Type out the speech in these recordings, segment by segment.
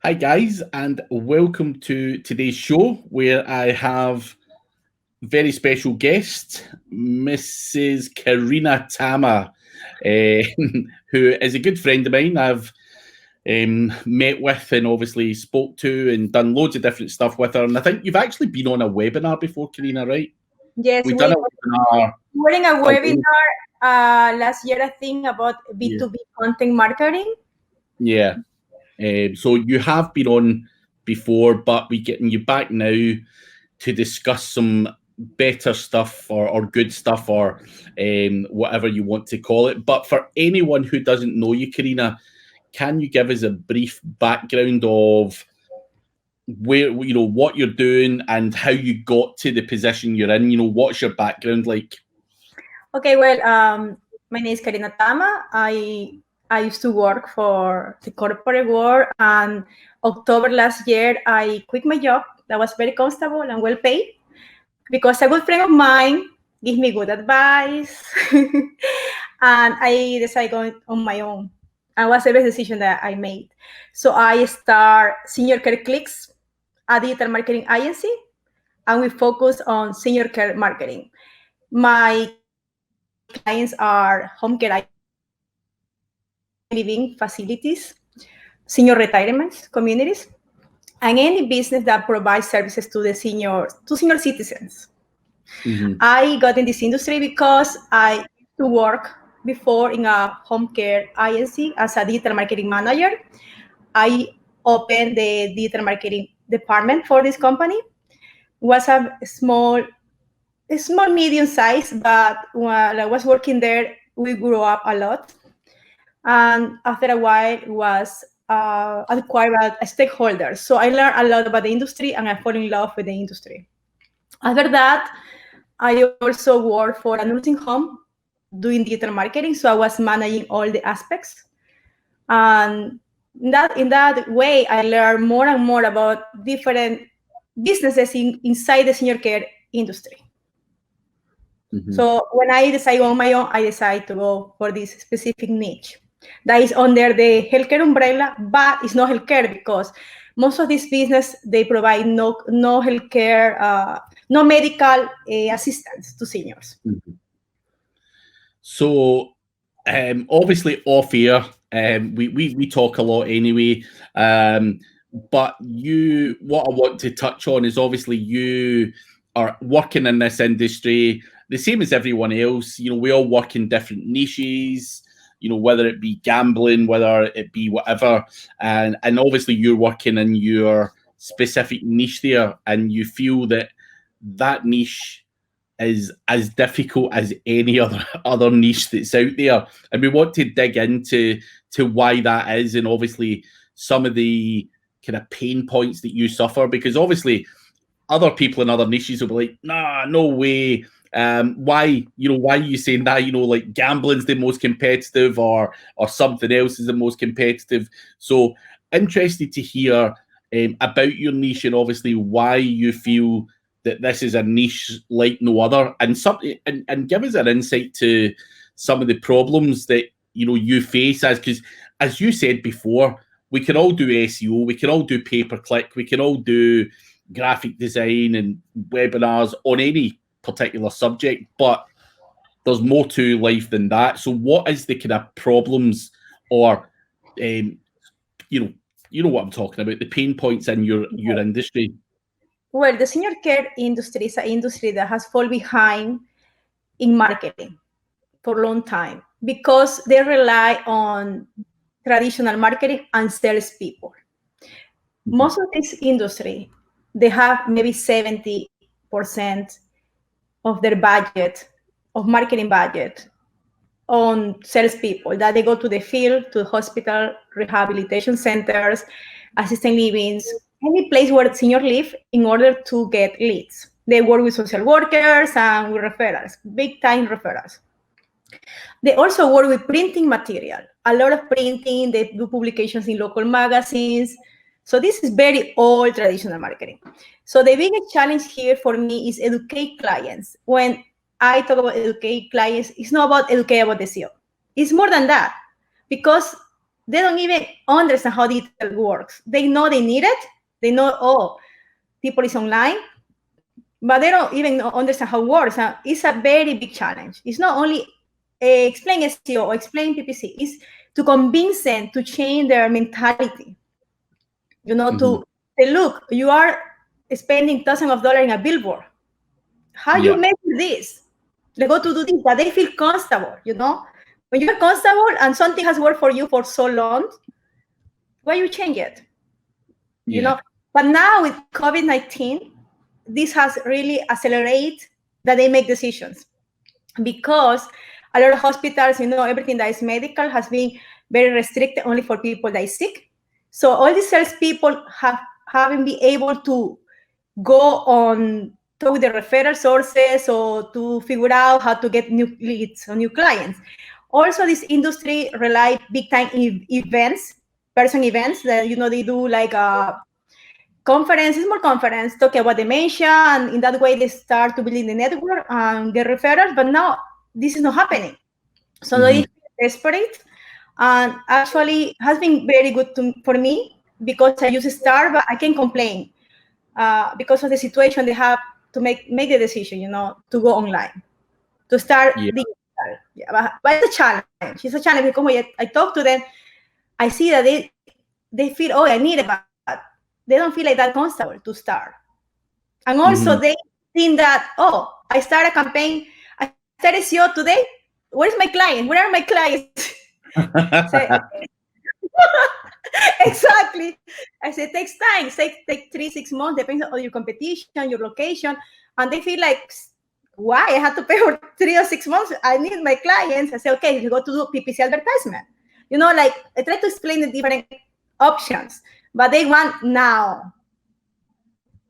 Hi, guys, and welcome to today's show where I have very special guest, Mrs. Karina Tama, who is a good friend of mine. I've met with and obviously spoke to and done loads of different stuff with her. And I think you've actually been on a webinar before, Karina, right? Yes, We've done a webinar. we're in a webinar last year, I think, about B2B content marketing. Yeah. So you have been on before, but we're getting you back now to discuss some better stuff or good stuff or whatever you want to call it. But for anyone who doesn't know you, Karina, can you give us a brief background of where, what you're doing and how you got to the position you're in? What's your background like? Okay, well, my name is Karina Tama. I used to work for the corporate world, and October last year, I quit my job that was very comfortable and well paid because a good friend of mine gave me good advice, and I decided going on my own. And was the best decision that I made. So I start Senior Care Clicks, a digital marketing agency, and we focus on senior care marketing. My clients are home care living facilities, senior retirement communities, and any business that provides services to the senior citizens. Mm-hmm. I got in this industry because I used to work before in a home care agency as a digital marketing manager. I opened the digital marketing department for this company. It was a small, medium size, but while I was working there, we grew up a lot. And after a while, it was acquired by stakeholders. So I learned a lot about the industry, and I fell in love with the industry. After that, I also worked for a nursing home doing digital marketing. So I was managing all the aspects. And in that way, I learned more and more about different businesses inside the senior care industry. Mm-hmm. So when I decide on my own, I decide to go for this specific niche that is under the healthcare umbrella, but it's not healthcare because most of this business, they provide no healthcare, no medical assistance to seniors. Mm-hmm. So obviously off air, we talk a lot anyway. But what I want to touch on is obviously you are working in this industry, the same as everyone else. We all work in different niches, whether it be gambling, whether it be whatever. And obviously you're working in your specific niche there, and you feel that niche is as difficult as any other niche that's out there, and we want to dig into why that is, and obviously some of the kind of pain points that you suffer, because obviously other people in other niches will be like, nah, no way. Why are you saying that? Like gambling's the most competitive, or something else is the most competitive. So interested to hear about your niche, and obviously why you feel that this is a niche like no other, and give us an insight to some of the problems that you face, because as you said before, we can all do SEO, we can all do pay-per-click, we can all do graphic design and webinars on any particular subject, but there's more to life than that. So what is the kind of problems, or you know what I'm talking about, the pain points in your industry? Well, the senior care industry is an industry that has fallen behind in marketing for a long time because they rely on traditional marketing and salespeople. Mm-hmm. Most of this industry, they have maybe 70% of their budget, of marketing budget, on salespeople, that they go to the field, to the hospital, rehabilitation centers, assisted livings, any place where seniors live, in order to get leads. They work with social workers and with referrals, big time referrals. They also work with printing material, a lot of printing. They do publications in local magazines. So this is very old traditional marketing. So the biggest challenge here for me is educate clients. When I talk about educate clients, it's not about educate about the SEO. It's more than that, because they don't even understand how digital works. They know they need it. They know, oh, people is online, but they don't even understand how it works. It's a very big challenge. It's not only explain SEO or explain PPC. It's to convince them to change their mentality. To say, look, you are spending thousands of dollars in a billboard. How you make this? They go to do this, but they feel comfortable, When you're comfortable and something has worked for you for so long, why you change it? But now with COVID-19, this has really accelerated that they make decisions, because a lot of hospitals, everything that is medical has been very restricted only for people that is sick. So all these salespeople haven't been able to go on talk with the referral sources or to figure out how to get new leads or new clients. Also, this industry rely big time in events, person events that they do like a small conference, talk about dementia, and in that way they start to build the network and get referrals. But now this is not happening, so they feel desperate. And actually, has been very good for me because I use Star, but I can complain because of the situation they have to make the decision, to go online, to start digital. But it's a challenge. It's a challenge because when I talk to them, I see that they feel, oh, I need it, but they don't feel like that comfortable to start. And also they think that, oh, I start a campaign, I started SEO today. Where's my client? Where are my clients? Exactly. I said, it takes time. It takes 3-6 months, depends on your competition, your location. And they feel like, why? I had to pay for 3 or 6 months. I need my clients. I say, okay, you go to do PPC advertisement. I try to explain the different options, but they want now.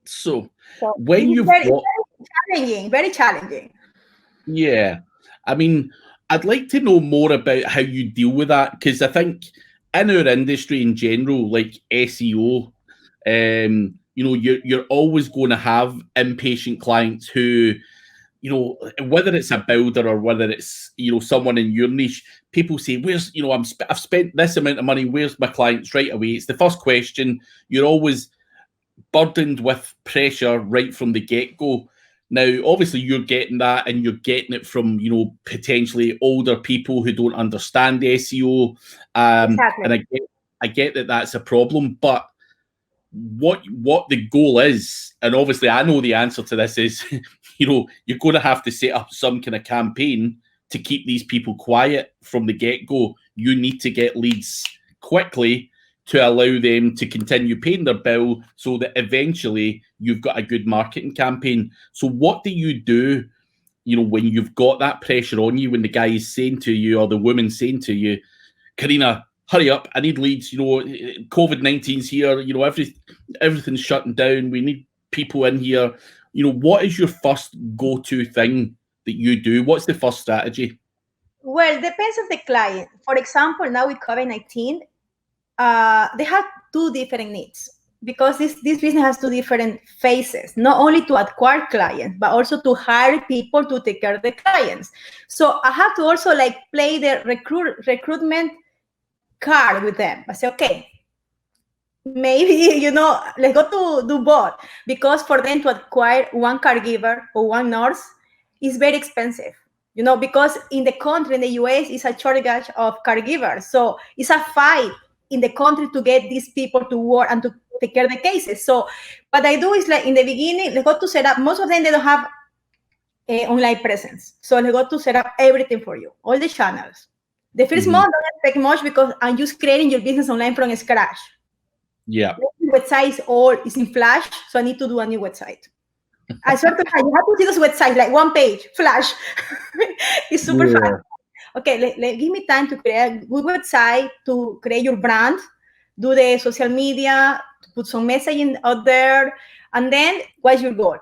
So when you've very challenging. Yeah. I mean, I'd like to know more about how you deal with that, because I think in our industry in general, like SEO, you're always going to have impatient clients who, whether it's a builder or whether it's, someone in your niche, people say, where's, I've spent this amount of money, where's my clients right away? It's the first question. You're always burdened with pressure right from the get-go. Now, obviously, you're getting that, and you're getting it from, potentially older people who don't understand the SEO. Exactly. And I get that that's a problem, but what the goal is, and obviously I know the answer to this is, you're going to have to set up some kind of campaign to keep these people quiet from the get-go. You need to get leads quickly to allow them to continue paying their bill, so that eventually you've got a good marketing campaign. So what do you do, when you've got that pressure on you, when the guy is saying to you, or the woman saying to you, Karina, hurry up, I need leads, COVID-19's here, everything's shutting down, we need people in here. What is your first go-to thing that you do? What's the first strategy? Well, it depends on the client. For example, now with COVID-19, they have two different needs, because this business has two different phases, not only to acquire clients, but also to hire people to take care of the clients. So I have to also play the recruitment card with them. I say, okay, maybe, let's go to do both, because for them to acquire one caregiver or one nurse is very expensive. Because in the country, in the US, it's a shortage of caregivers. So it's a fight in the country to get these people to work and to take care of the cases. So what I do is, in the beginning, they go to set up, most of them, they don't have online presence. So they go to set up everything for you, all the channels. The first month, don't expect much, because I'm just creating your business online from scratch. Yeah. The website is in Flash, so I need to do a new website. I swear to God, you have to see this website, like one page, Flash. It's super fast. Okay, give me time to create a good website, to create your brand, do the social media, to put some messaging out there, and then what's your goal?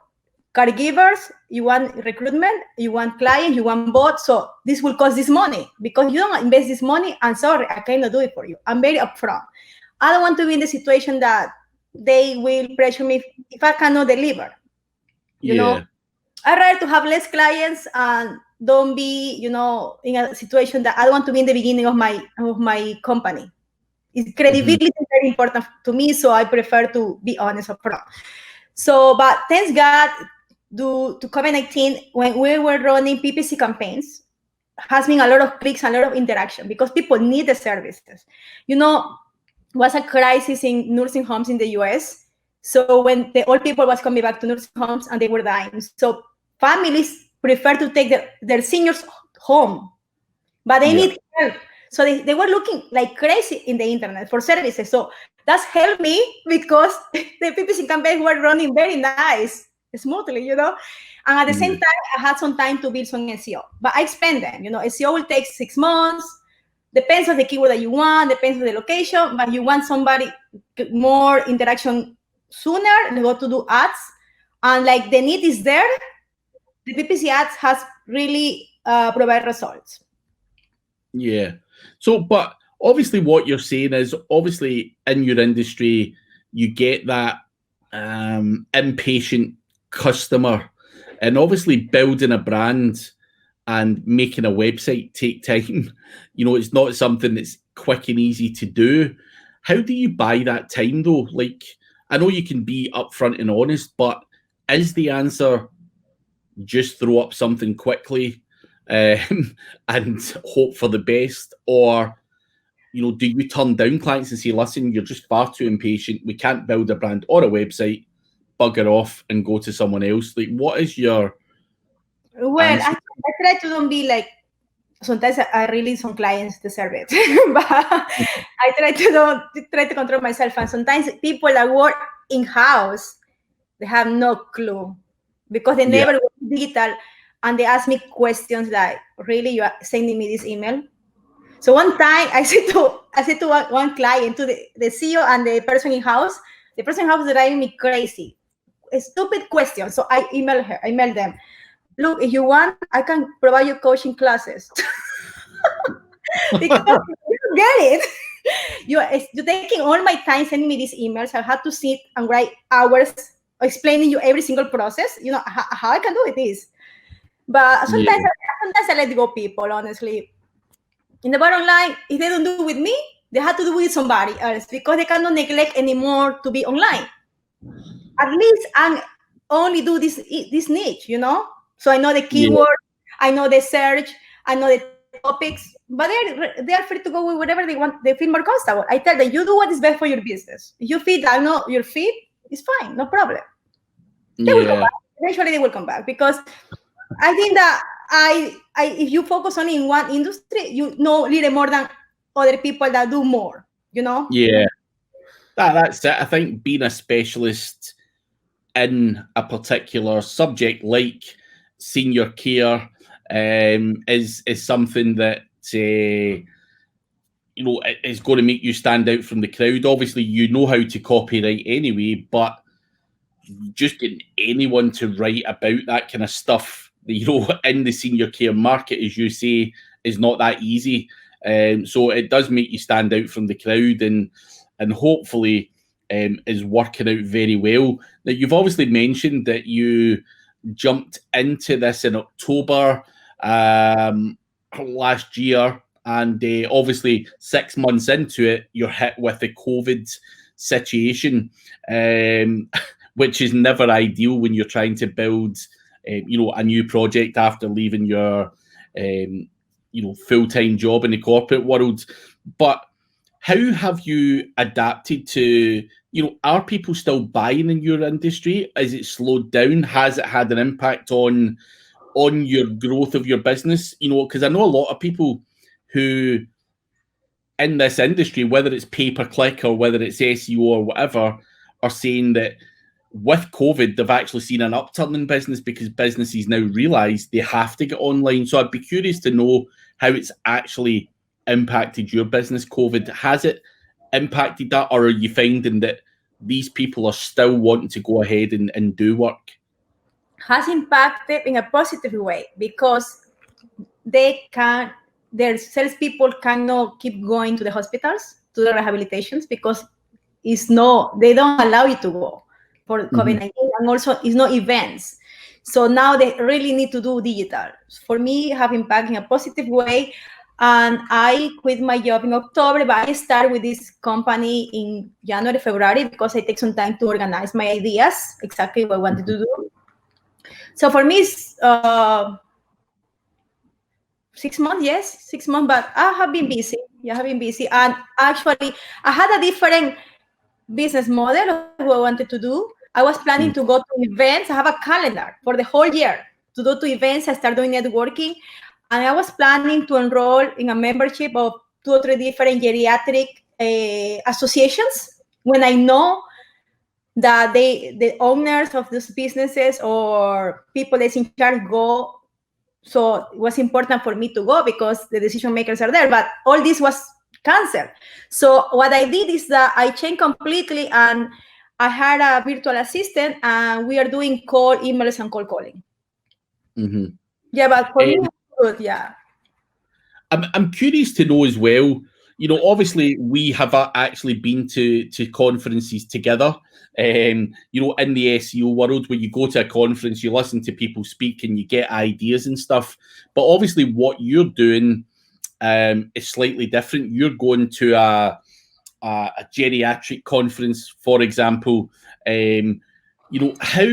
Caregivers, you want recruitment, you want clients, you want bots. So this will cost this money, because you don't invest this money. I'm sorry, I cannot do it for you. I'm very upfront. I don't want to be in the situation that they will pressure me if I cannot deliver. I'd rather to have less clients and don't be, in a situation that I don't want to be in the beginning of my company. Credibility is very important to me, so I prefer to be honest upfront. So, but thanks God, due to COVID-19, when we were running PPC campaigns, has been a lot of clicks, a lot of interaction because people need the services. Was a crisis in nursing homes in the US. So when the old people was coming back to nursing homes and they were dying. So families prefer to take their seniors home, but they need help. So they were looking like crazy in the internet for services. So that's helped me because the PPC campaigns were running very nice, smoothly, And at the same time, I had some time to build some SEO, but I explained them, SEO will take 6 months. Depends on the keyword that you want, depends on the location, but you want somebody more interaction sooner, they go to do ads. And like the need is there, the PPC ads has really provide results. Yeah. So, but obviously what you're saying is obviously in your industry, you get that impatient customer, and obviously building a brand and making a website take time. It's not something that's quick and easy to do. How do you buy that time though? Like, I know you can be upfront and honest, but is the answer just throw up something quickly and hope for the best? Or, do you turn down clients and say, listen, you're just far too impatient, we can't build a brand or a website, bugger off and go to someone else? Like, what is your answer? I try to don't be like, sometimes I really some clients deserve it, but I try to control myself. And sometimes people that work in-house, they have no clue because they never work digital, and they ask me questions like, really, you are sending me this email? So one time I said to one client, to the CEO and the person in-house, the person in-house was driving me crazy. A stupid question. So I emailed them, look, if you want, I can provide you coaching classes. Because you get it. You're taking all my time sending me these emails. I had to sit and write hours explaining you every single process. How I can do this. But sometimes I let go people, honestly. In the bottom line, if they don't do it with me, they have to do it with somebody else because they cannot neglect anymore to be online. At least I only do this niche, So I know the keyword, I know the search, I know the topics, but they are free to go with whatever they want. They feel more comfortable. I tell them, you do what is best for your business. If you feel that know your feet, it's fine, no problem. They will come back. Eventually, they will come back because I think that if you focus only in one industry, you know a little more than other people that do more. Yeah, that's it. I think being a specialist in a particular subject like senior care is something that is going to make you stand out from the crowd. Obviously, you know how to copyright anyway, but just getting anyone to write about that kind of stuff, in the senior care market, as you say, is not that easy. So it does make you stand out from the crowd, and hopefully is working out very well. Now, you've obviously mentioned that you jumped into this in October last year, and obviously 6 months into it, you're hit with the COVID situation, which is never ideal when you're trying to build a new project after leaving your full-time job in the corporate world. But how have you adapted to, are people still buying in your industry? Is it slowed down? Has it had an impact on your growth of your business? Because I know a lot of people who in this industry, whether it's pay-per-click or whether it's SEO or whatever, are saying that with COVID, they've actually seen an upturn in business because businesses now realise they have to get online. So I'd be curious to know how it's actually impacted your business, COVID. Has it impacted that, or are you finding that these people are still wanting to go ahead and do work? Has impacted in a positive way because their salespeople cannot keep going to the hospitals, to the rehabilitations, because they don't allow you to go for COVID-19, and also it's no events. So now they really need to do digital. For me, have impact in a positive way. And I quit my job in October, but I started with this company in January, February, because I take some time to organize my ideas, exactly what I wanted to do. So for me, it's 6 months, yes, 6 months, but I have been busy. Yeah, I have been busy. And actually, I had a different business model of what I wanted to do. I was planning to go to events. I have a calendar for the whole year to go to events. I started doing networking. And I was planning to enroll in a membership of 2 or 3 different geriatric associations when I know that the owners of those businesses or people that's in charge go. So it was important for me to go because the decision makers are there. But all this was canceled. So what I did is that I changed completely, and I had a virtual assistant, and we are doing call, emails, and cold calling. Yeah, but for me, good. Yeah. I'm curious to know as well. Obviously, we have actually been to conferences together. In the SEO world, where you go to a conference, you listen to people speak, and you get ideas and stuff. But obviously, what you're doing is slightly different. You're going to a geriatric conference, for example. How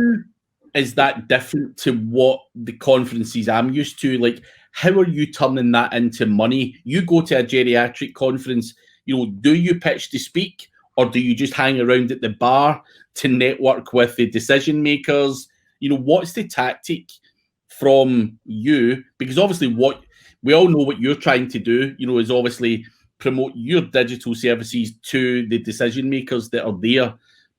is that different to what the conferences I'm used to? Like, how are you turning that into money? You go to a geriatric conference, do you pitch to speak, or do you just hang around at the bar to network with the decision makers? What's the tactic from you? Because obviously we all know what you're trying to do, is obviously promote your digital services to the decision makers that are there.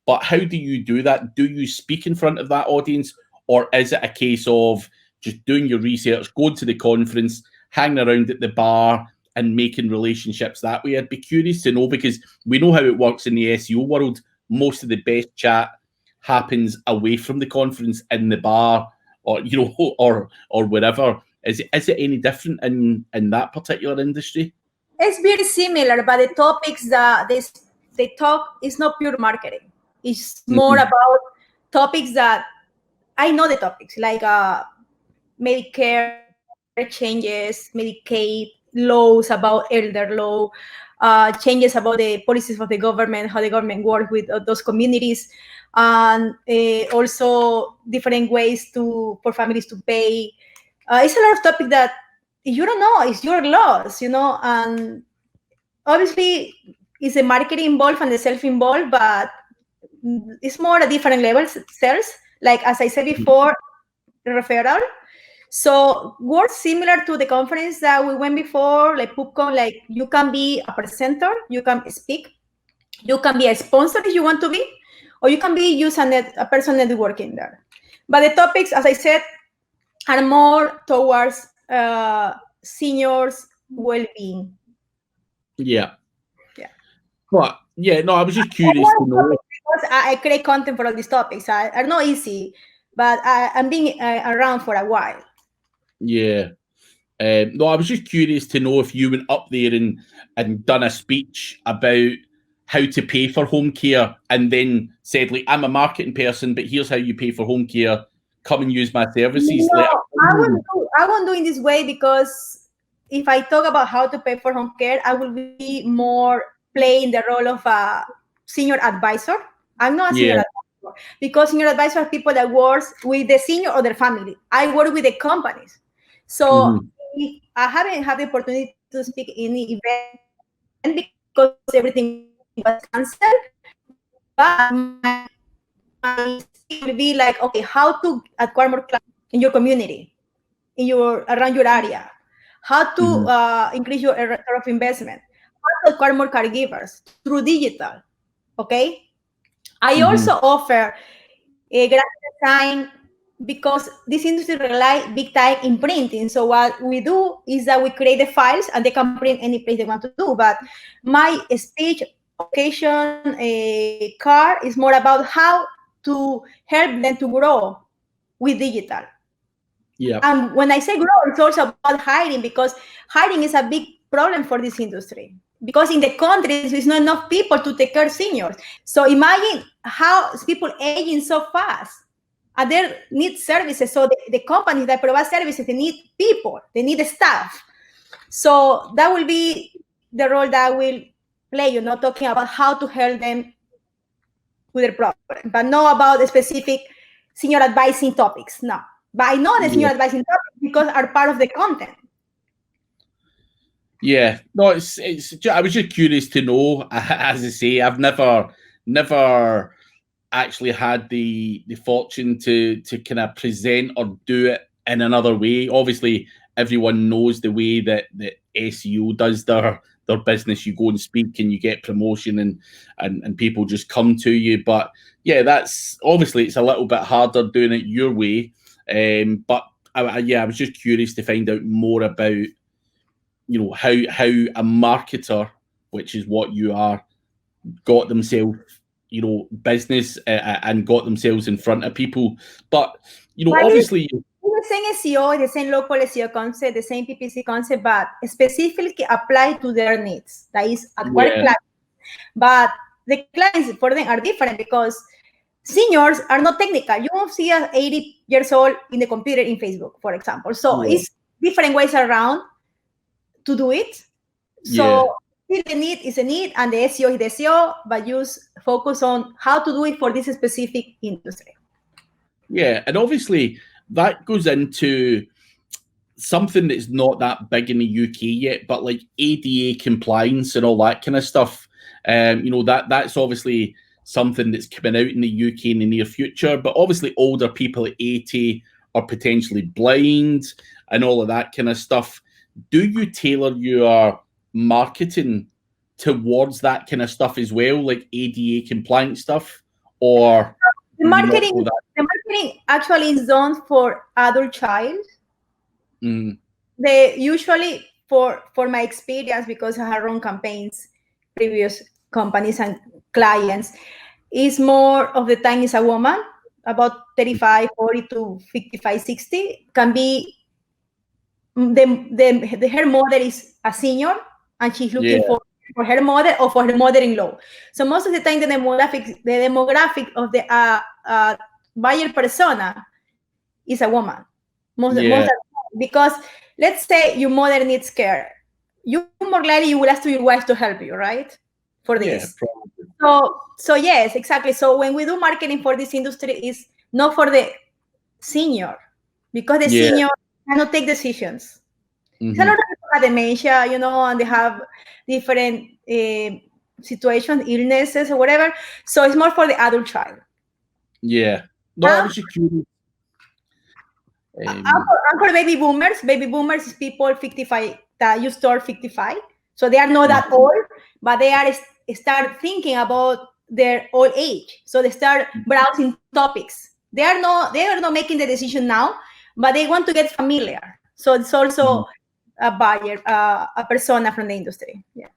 But how do you do that? Do you speak in front of that audience, or is it a case of just doing your research, going to the conference, hanging around at the bar, and making relationships that way? I'd be curious to know, because we know how it works in the SEO world. Most of the best chat happens away from the conference, in the bar, or or wherever. Is it any different in that particular industry? It's very similar, but the topics that they talk is not pure marketing. It's more about topics that I know the topics, like Medicare changes, Medicaid laws, about elder law, changes about the policies of the government, how the government works with those communities, and also different ways for families to pay. It's a lot of topic that you don't know, it's your loss, and obviously it's the marketing involved and the self involved, but it's more a different level sales. Like, as I said before, referral. So works similar to the conference that we went before, like PubCon. Like, you can be a presenter, you can speak, you can be a sponsor if you want to be, or you can be just a person networking there. But the topics, as I said, are more towards seniors' well-being. Yeah. But yeah, no, I was just curious to know. Because I create content for all these topics. Are not easy, but I'm being around for a while. Yeah. No, I was just curious to know if you went up there and done a speech about how to pay for home care, and then said, like, I'm a marketing person, but here's how you pay for home care. Come and use my services. No, I won't do in this way, because if I talk about how to pay for home care, I will be more playing the role of a senior advisor. I'm not a senior advisor, because senior advisor are people that work with the senior or their family. I work with the companies. So if I haven't had the opportunity to speak in the event because everything was canceled, but my speech will be like, okay, how to acquire more clients in your community, around your area, how to increase your return of investment, how to acquire more caregivers through digital. Okay, I also offer a graphic design, because this industry relies big time in printing. So what we do is that we create the files, and they can print any place they want to do. But my speech occasion card is more about how to help them to grow with digital. Yeah. And when I say grow, it's also about hiring, because hiring is a big problem for this industry. Because in the countries, there's not enough people to take care of seniors. So imagine how people aging so fast, and they need services. So the companies that provide services, they need people, they need staff. So that will be the role that I will play, talking about how to help them with their problem, but not about the specific senior advising topics. No. But I know the senior advising topics because are part of the content. Yeah, no, it's. I was just curious to know. As I say, I've never actually had the fortune to kind of present or do it in another way. Obviously, everyone knows the way that SEO does their business. You go and speak, and you get promotion, and people just come to you. But yeah, that's obviously it's a little bit harder doing it your way. But I was just curious to find out more about how a marketer, which is what you are, got themselves business and got themselves in front of people. But obviously the same SEO, the same local SEO concept, the same PPC concept, but specifically applied to their needs. That is at work clients. But the clients for them are different because seniors are not technical. You won't see a 80 years old in the computer in Facebook, for example. So it's different ways around to do it. So the need is a need and the SEO is the SEO, but focus on how to do it for this specific industry. Yeah, and obviously that goes into something that's not that big in the UK yet, but like ADA compliance and all that kind of stuff. That's obviously something that's coming out in the UK in the near future, but obviously older people at 80 are potentially blind and all of that kind of stuff. Do you tailor your marketing towards that kind of stuff as well, like ADA compliant stuff, or the marketing actually is done for adult child. They usually, for my experience, because I have run campaigns, previous companies and clients, is more of the time is a woman, about 35, 40 to 55, 60, can be her mother is a senior and she's looking for her mother or for her mother-in-law. So most of the time the demographic of the buyer persona is a woman. Because let's say your mother needs care. You more likely you will ask your wife to help you, right? For this. So yes, exactly. So when we do marketing for this industry, is not for the senior, because the senior cannot take decisions. A lot of people have dementia, and they have different situations, illnesses, or whatever. So it's more for the adult child. Yeah. No, I was just curious. For baby boomers is people 55 that you start 55. So they are not that old, but they are start thinking about their old age. So they start browsing topics. They are not making the decision now, but they want to get familiar. So it's also a buyer, a persona from the industry. Yeah.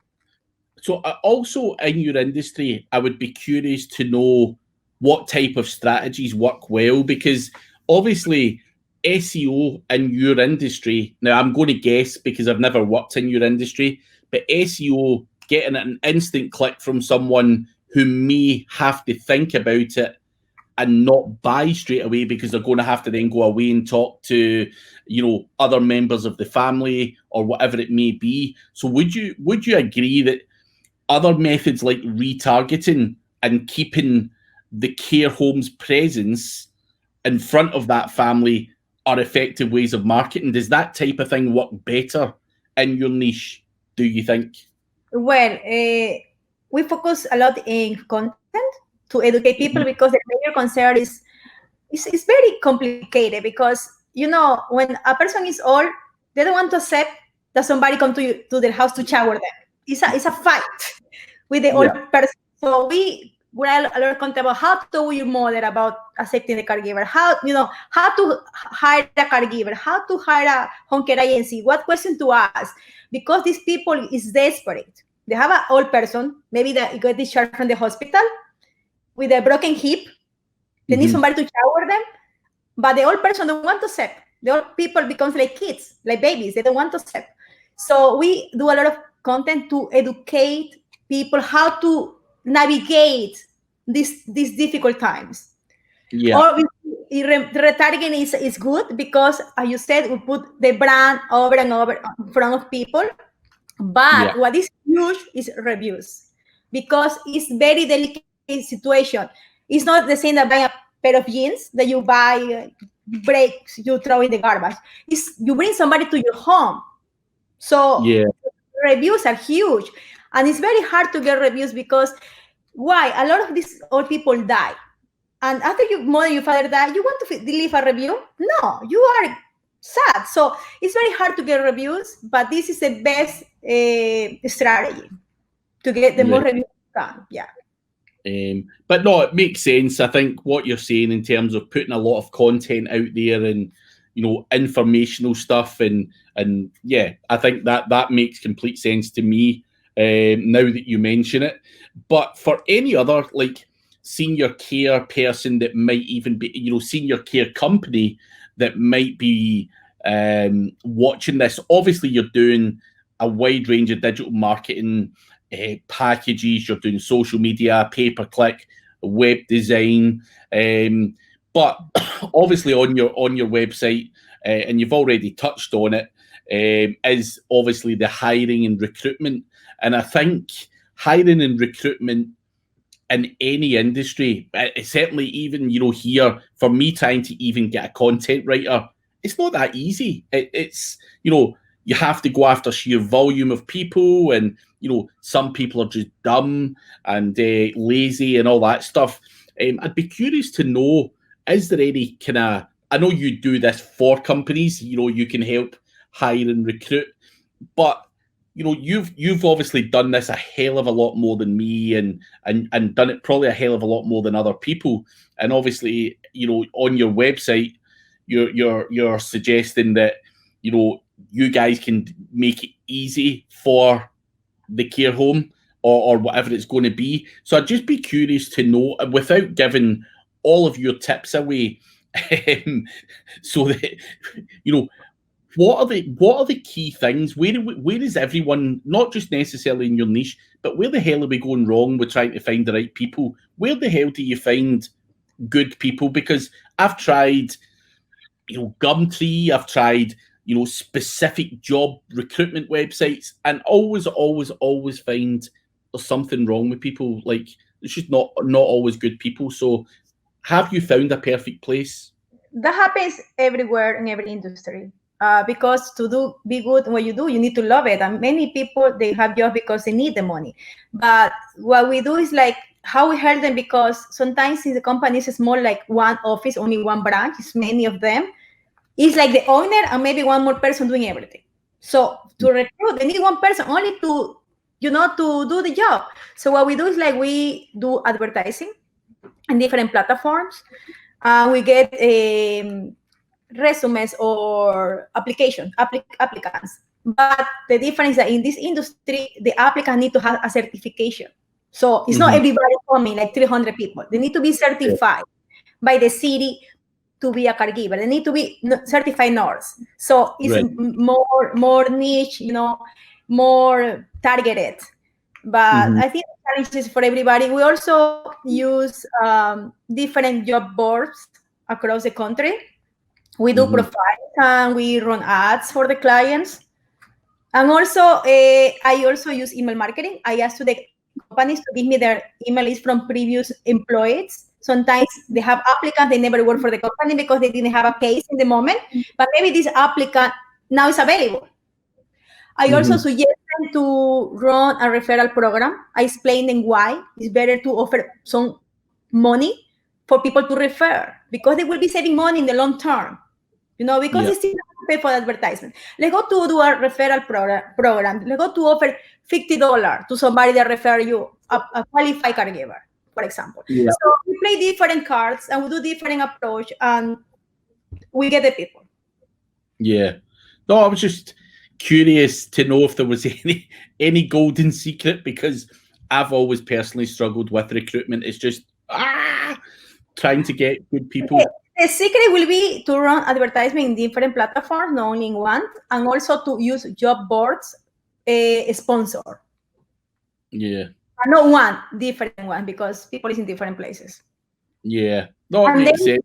So also in your industry, I would be curious to know what type of strategies work well, because obviously SEO in your industry, now I'm going to guess because I've never worked in your industry, but SEO, getting an instant click from someone who may have to think about it and not buy straight away because they're going to have to then go away and talk to, other members of the family or whatever it may be. So would you agree that other methods like retargeting and keeping the care home's presence in front of that family are effective ways of marketing? Does that type of thing work better in your niche, do you think? Well, we focus a lot in content to educate people, because the major concern is very complicated, because when a person is old, they don't want to accept that somebody come to their house to shower them. It's a fight with the old person. So we write a lot of content about how to talk with your mother about accepting the caregiver, how to hire a caregiver, how to hire a home care agency, what question to ask, because these people is desperate. They have an old person, maybe they got discharged from the hospital with a broken hip. They need somebody to shower them, but the old person don't want to accept. The old people becomes like kids, like babies. They don't want to accept. So we do a lot of content to educate people how to navigate these difficult times. Yeah. Or retargeting is good because, as you said, we put the brand over and over in front of people. But what is huge is reviews, because it's very delicate situation. It's not the same that buying a pair of jeans that you buy, breaks, you throw in the garbage. It's you bring somebody to your home. So reviews are huge, and it's very hard to get reviews because why? A lot of these old people die, and after your mother, your father die, you want to leave a review? No, you are sad. So it's very hard to get reviews, but this is the best strategy to get the more reviews done. But no, it makes sense. I think what you're saying in terms of putting a lot of content out there and, you know, informational stuff and yeah, I think that makes complete sense to me now that you mention it. But for any other like senior care person that might even be, you know, senior care company that might be watching this, obviously you're doing a wide range of digital marketing packages, you're doing social media, pay-per-click, web design, but obviously on your website, and you've already touched on it, is obviously the hiring and recruitment. And I think hiring and recruitment in any industry, certainly even, you know, here, for me trying to even get a content writer, it's not that easy. It's, you know, you have to go after sheer volume of people, and, you know, some people are just dumb and lazy and all that stuff. I'd be curious to know, is there any kind of, I know you do this for companies, you know, you can help hire and recruit, but, you know, you've obviously done this a hell of a lot more than me, and done it probably a hell of a lot more than other people. And obviously, you know, on your website, you're suggesting that, you know, you guys can make it easy for the care home or whatever it's going to be. So I'd just be curious to know, without giving all of your tips away, so that, you know, what are the key things? Where is everyone, not just necessarily in your niche, but where the hell are we going wrong with trying to find the right people? Where the hell do you find good people? Because I've tried, you know, Gumtree, I've tried, you know, specific job recruitment websites, and always find there's something wrong with people. Like, it's just not always good people. So have you found a perfect place? That happens everywhere in every industry. Because to be good what you do, you need to love it. And many people, they have jobs because they need the money. But what we do is like how we help them, because sometimes in the companies it's more like one office, only one branch, it's many of them. It's like the owner and maybe one more person doing everything. So to recruit, they need one person only to, you know, to do the job. So what we do is like we do advertising in different platforms. We get resumes or applicants. But the difference is that in this industry, the applicant need to have a certification. So it's not everybody coming, like 300 people. They need to be certified by the city to be a caregiver. They need to be certified nurse. So it's more niche, you know, more targeted. But I think the challenge is for everybody. We also use different job boards across the country. We do profiles and we run ads for the clients. And also, I also use email marketing. I ask to the companies to give me their email list from previous employees. Sometimes they have applicants, they never work for the company because they didn't have a case in the moment, but maybe this applicant now is available. I also suggest them to run a referral program. I explain them why it's better to offer some money for people to refer, because they will be saving money in the long term. You know, because they still have to pay for advertisement. Let's go to do a referral program. Let's go to offer $50 to somebody that refer you, a qualified caregiver, for example. So we play different cards and we do different approach, and we get the people. Yeah. No, I was just curious to know if there was any golden secret, because I've always personally struggled with recruitment. It's just trying to get good people. Okay. The secret will be to run advertisement in different platforms, not only in one, and also to use job boards sponsor. Yeah. Not one, different one, because people is in different places. Yeah. No, it makes sense.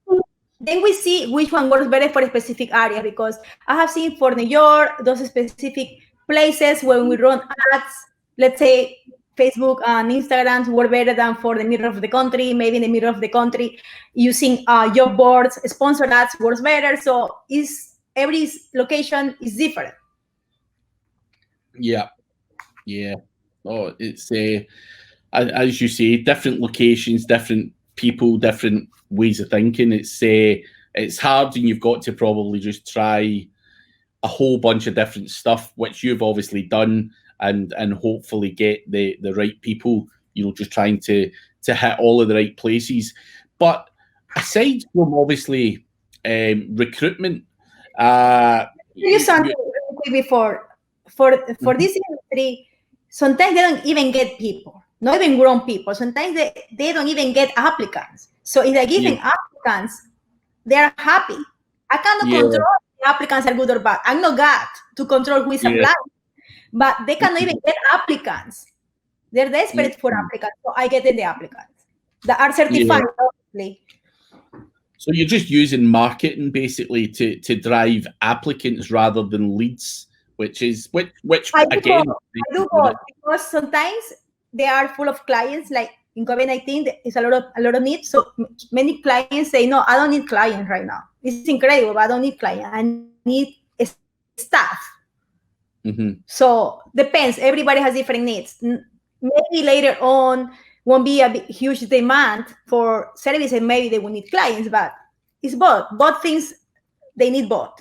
then we see which one works better for a specific area, because I have seen for New York, those specific places when we run ads, let's say Facebook and Instagram work better than for the middle of the country. Maybe in the middle of the country, using job boards, sponsored ads works better. So every location is different. Yeah. Oh, it's as you say, different locations, different people, different ways of thinking. It's hard, and you've got to probably just try a whole bunch of different stuff, which you've obviously done, and hopefully get the right people, just trying to hit all of the right places. But aside from obviously recruitment, something before for this industry, sometimes they don't even get people, not even grown people. Sometimes they don't even get applicants. So if they give them applicants, they are happy. I cannot control if applicants are good or bad. I'm not God to control who is applying, but they cannot even get applicants. They're desperate for applicants, so I get them the applicants that are certified, obviously. So you're just using marketing basically to drive applicants rather than leads, which I do both, because sometimes they are full of clients. Like in COVID-19, there's a lot of needs. So many clients say, "No, I don't need clients right now. It's incredible, but I don't need clients. I need staff." So depends. Everybody has different needs. Maybe later on won't be a huge demand for services. Maybe they will need clients, but it's both. Both things, they need both.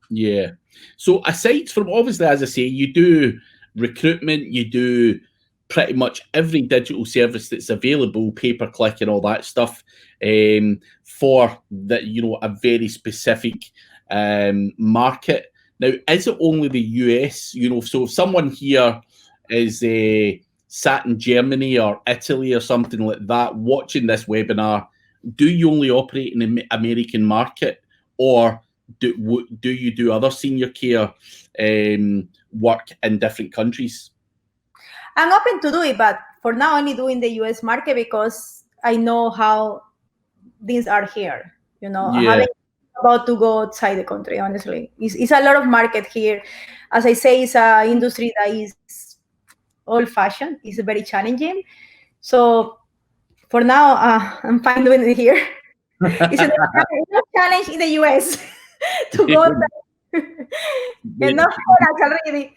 Yeah. So aside from, obviously, as I say, you do recruitment, you do pretty much every digital service that's available, pay-per-click and all that stuff, for that, a very specific market. Now, is it only the US? So if someone here is sat in Germany or Italy or something like that, watching this webinar, do you only operate in the American market, or do you do other senior care work in different countries? I'm open to do it, but for now, only doing the US market because I know how things are here. I haven't about to go outside the country, honestly. It's a lot of market here. As I say, it's an industry that is old-fashioned. It's very challenging. So for now, I'm fine doing it here. It's a challenge in the US to go enough products already.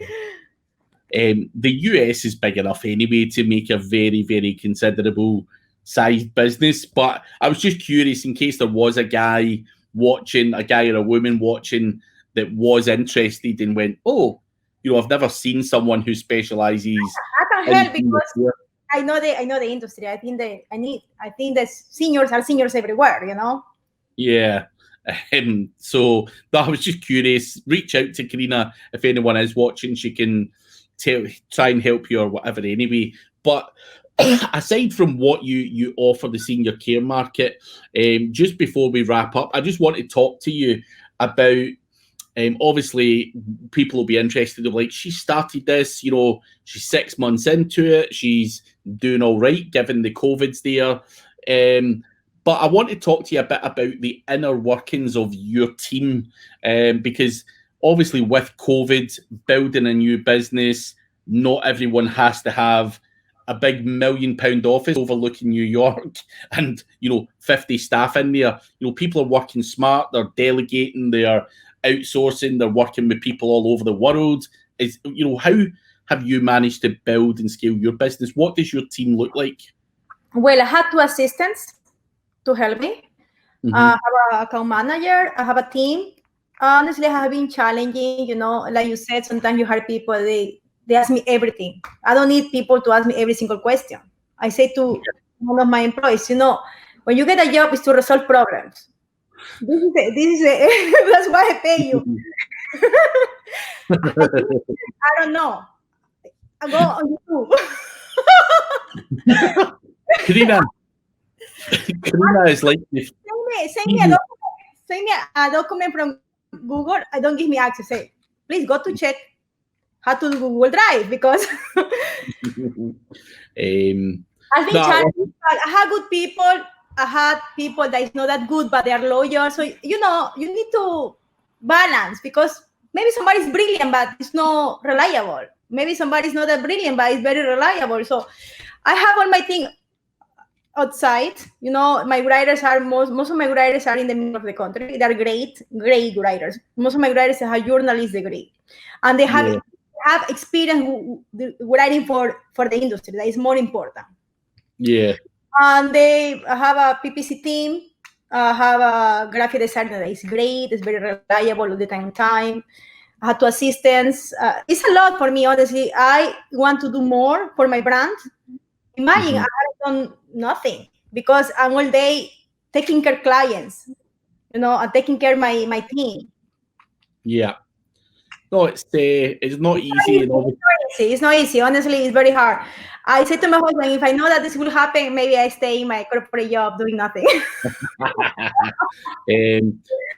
The US is big enough anyway to make a very, very considerable sized business. But I was just curious, in case there was a guy or a woman watching that was interested and went, "Oh, I've never seen someone who specializes." I can help because I know the industry. I think the seniors are seniors everywhere. Yeah. So I was just curious. Reach out to Karina if anyone is watching. She can try and help you or whatever. Anyway, but aside from what you offer the senior care market, just before we wrap up, I just want to talk to you about. Obviously, people will be interested. They're like, she started this, she's 6 months into it. She's doing all right, given the COVID's there. But I want to talk to you a bit about the inner workings of your team, because obviously with COVID, building a new business, not everyone has to have a big £1 million office overlooking New York and, 50 staff in there. People are working smart, they're delegating, they're outsourcing, they're working with people all over the world. How have you managed to build and scale your business? What does your team look like? Well, I had 2 assistants to help me. I have an account manager. I have a team. Honestly, I have been challenging. Like you said, sometimes you hire people, they ask me everything. I don't need people to ask me every single question. I say to one of my employees, when you get a job, it's to resolve problems. This is that's why I pay you. I don't know. I go on YouTube. Karina is like this. Send me a document from Google. I don't give me access. Say, please go to check how to do Google Drive, because I've been challenging. I have good people. I had people that is not that good, but they are loyal. So, you know, you need to balance, because maybe somebody's brilliant, but it's not reliable. Maybe somebody's not that brilliant, but it's very reliable. So I have all my thing outside. You know, my writers are most of my writers are in the middle of the country. They're great writers. Most of my writers have journalist degree, and they have experience writing for the industry. That is more important. Yeah. And they have a PPC team, have a graphic designer that is great, it's very reliable all the time. I had two assistants. It's a lot for me, honestly. I want to do more for my brand. Imagine I have done nothing, because I'm all day taking care of clients, you know, and taking care of my team. Yeah. No, it's not easy. It's not easy. Honestly, it's very hard. I said to my husband, if I know that this will happen, maybe I stay in my corporate job doing nothing.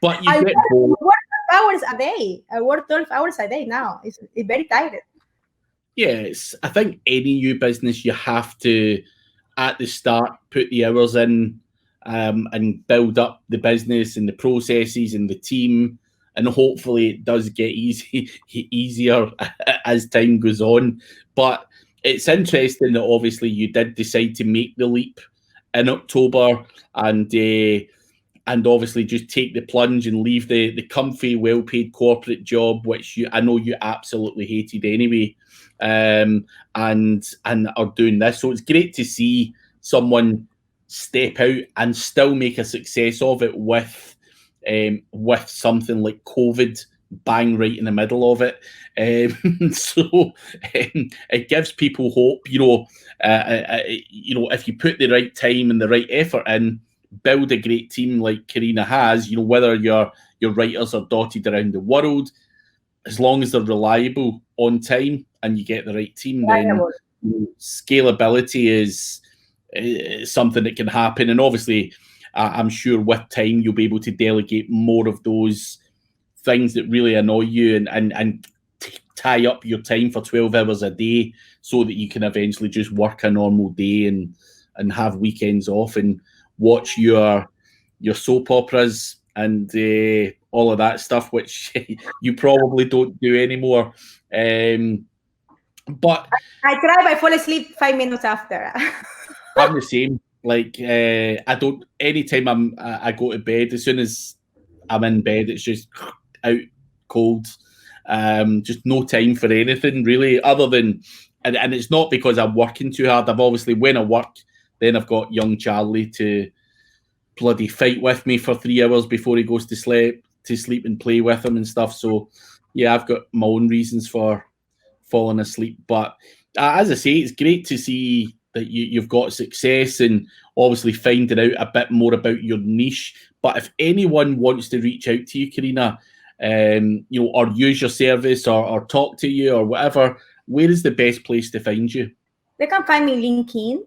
But you get bored. I work 12 hours a day. I work 12 hours a day now. It's very tired. Yes, I think any new business, you have to, at the start, put the hours in and build up the business and the processes and the team. And hopefully it does get easier as time goes on. But it's interesting that obviously you did decide to make the leap in October and obviously just take the plunge and leave the comfy, well-paid corporate job, which I know you absolutely hated anyway, and are doing this. So it's great to see someone step out and still make a success of it with something like COVID bang right in the middle of it. So it gives people hope. If you put the right time and the right effort in, build a great team like Karina has, whether your writers are dotted around the world, as long as they're reliable, on time, and you get the right team, then scalability is something that can happen. And obviously, I'm sure with time you'll be able to delegate more of those things that really annoy you and tie up your time for 12 hours a day so that you can eventually just work a normal day and have weekends off and watch your soap operas and all of that stuff, which you probably don't do anymore. But I try, but I fall asleep 5 minutes after. I'm the same. Like I don't. Anytime I go to bed, as soon as I'm in bed, it's just out cold. Just no time for anything really, other than and it's not because I'm working too hard. I've obviously, when I work, then I've got young Charlie to bloody fight with me for 3 hours before he goes to sleep and play with him and stuff. So yeah, I've got my own reasons for falling asleep. But as I say, it's great to see that you've got success and obviously finding out a bit more about your niche. But if anyone wants to reach out to you, Karina, or use your service or talk to you or whatever, where is the best place to find you? They can find me LinkedIn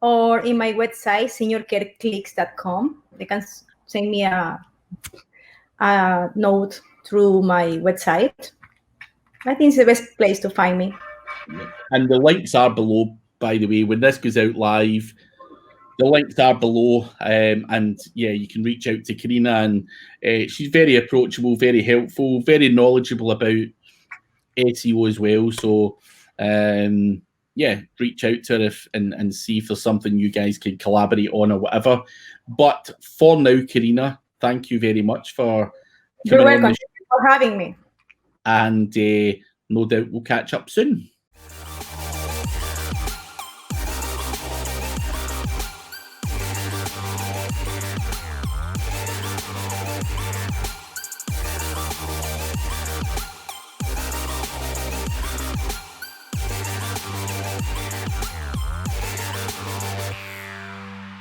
or in my website, seniorcareclicks.com. They can send me a note through my website. I think it's the best place to find me. And the links are below, by the way. When this goes out live, the links are below. And yeah, you can reach out to Karina, and she's very approachable, very helpful, very knowledgeable about SEO as well. So yeah, reach out to her and see if there's something you guys can collaborate on or whatever. But for now, Karina, thank you very much for coming on the show. Thank you for having me. And no doubt we'll catch up soon.